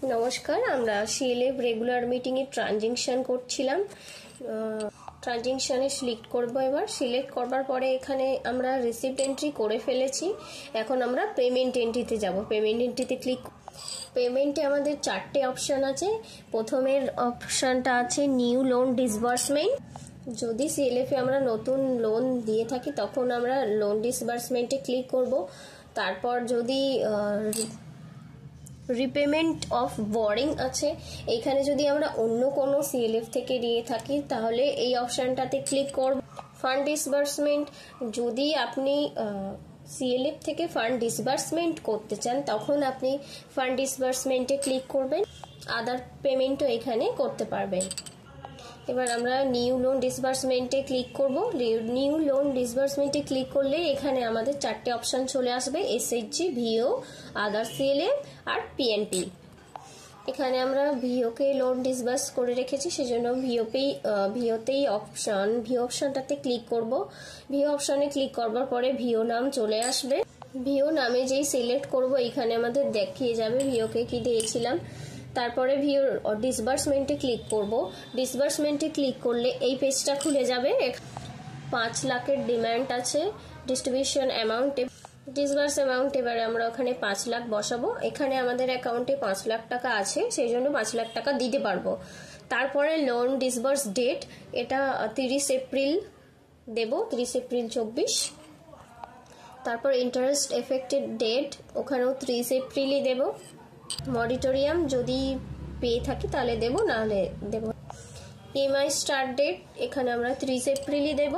নমস্কার, আমরা CLF regular মিটিংয়ে ট্রানজেকশন করছিলাম। ট্রানজেকশনে সিলেক্ট করব। এবার সিলেক্ট করবার পরে এখানে আমরা রিসিপ্ট এন্ট্রি করে ফেলেছি। এখন আমরা পেমেন্ট এন্ট্রিতে যাব। পেমেন্ট এন্ট্রিতে ক্লিক। পেমেন্টে আমাদের 4টে অপশান আছে। প্রথমের অপশানটা আছে নিউ লোন ডিসবার্সমেন্ট। যদি সিএলএফে আমরা নতুন লোন দিয়ে থাকি তখন আমরা লোন ডিসবার্সমেন্টে ক্লিক করব। তারপর যদি রিপেমেন্ট অফ বোরিং আছে, এইখানে যদি আমরা অন্য কোনো সিএলএফ থেকে নিয়ে থাকি তাহলে এই অপশানটাতে ক্লিক করব। ফান্ড ডিসবার্সমেন্ট, যদি আপনি সিএলএফ থেকে ফান্ড ডিসবার্সমেন্ট করতে চান তখন আপনি ফান্ড ডিসবার্সমেন্টে ক্লিক করবেন। আদার পেমেন্টও এখানে করতে পারবেন। এবার আমরা নিউ লোন ডিসবার্সমেন্টে ক্লিক করব। নিউ লোন ডিসবার্সমেন্টে ক্লিক করলে এখানে আমাদের 4টে অপশান চলে আসবে, এসএইচজি, ভিও, আদার সিএলএফ আর পিএনপি। এখানে আমরা ভিওকে লোন ডিসবার্স করে রেখেছি, সেজন্য ভিওতেই ভিও অপশানটাতে ক্লিক করব। ভিও অপশানে ক্লিক করবার পরে ভিও নাম চলে আসবে। ভিও নামে যেই সিলেক্ট করব এখানে আমাদের দেখিয়ে যাবে ভিওকে কি দিয়েছিলাম। তারপরে ভিও ডিসবার্সমেন্টে ক্লিক করব। ডিসবার্সমেন্টে ক্লিক করলে এই পেজটা খুলে যাবে। 5 লাখের ডিমান্ড আছে। ডিস্ট্রিবিউশন অ্যামাউন্ট, ডিসবার্স অ্যামাউন্ট এবারে আমরা ওখানে 5 লাখ বসাবো। এখানে আমাদের অ্যাকাউন্টে 5 লাখ টাকা আছে, সেই জন্য 5 লাখ টাকা দিতে পারবো। তারপরে লোন ডিসবার্স ডেট, এটা 30 এপ্রিল দেব, 30 এপ্রিল 24। তারপর ইন্টারেস্ট এফেক্টেড ডেট, ওখানেও 30 এপ্রিলই দেব। মডিটোরিয়াম যদি পেয়ে থাকি তাহলে দেব, নাহলে দেব। ইএমআই স্টার্ট ডেট, এখানে আমরা 30 এপ্রিলই দেব।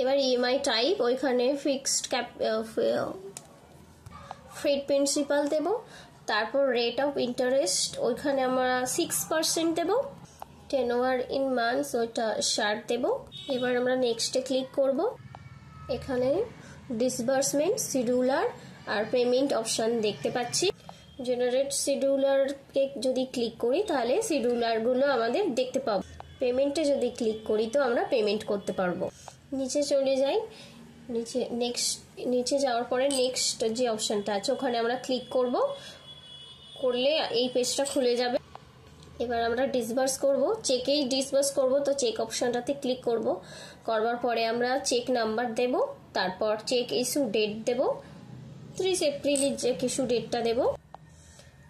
এবার ইএমআই টাইপ, ওইখানে ফিক্সড ফ্রেড প্রিন্সিপাল দেব। তারপর রেট অফ ইন্টারেস্ট, ওইখানে আমরা 6% দেব। টেনওভার ইন মান্থস, ওইটা 60 দেব। এবার আমরা নেক্সটে ক্লিক করব। এখানে ডিসবার্সমেন্ট, শিডিউলার আর পেমেন্ট অপশান দেখতে পাচ্ছি। জেনারেট শিডিউলারকে যদি ক্লিক করি তাহলে শিডিউলারগুলো আমাদের দেখতে পাবো। পেমেন্টে যদি ক্লিক করি তো আমরা পেমেন্ট করতে পারবো। নিচে চলে যাই। নিচে যাওয়ার পরে নেক্সট যে অপশানটা আছে ওখানে আমরা ক্লিক করলে এই পেজটা খুলে যাবে। এবার আমরা ডিসবার্স করব, চেকেই ডিসবার্স করব, তো চেক অপশানটাতে ক্লিক করব। করবার পরে আমরা চেক নাম্বার দেব, তারপর চেক ইস্যু ডেট দেব, 30 এপ্রিলের চেক ইস্যু ডেটটা দেব।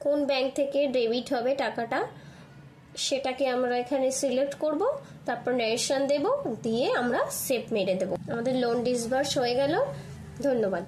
কোন ব্যাংক থেকে ডেবিট হবে টাকাটা সেটাকে আমরা এখানে সিলেক্ট করব। তারপর ন্যারেশন দেব, দিয়ে আমরা সেভ মেরে দেব। আমাদের লোন ডিসবার্স হয়ে গেল। ধন্যবাদ।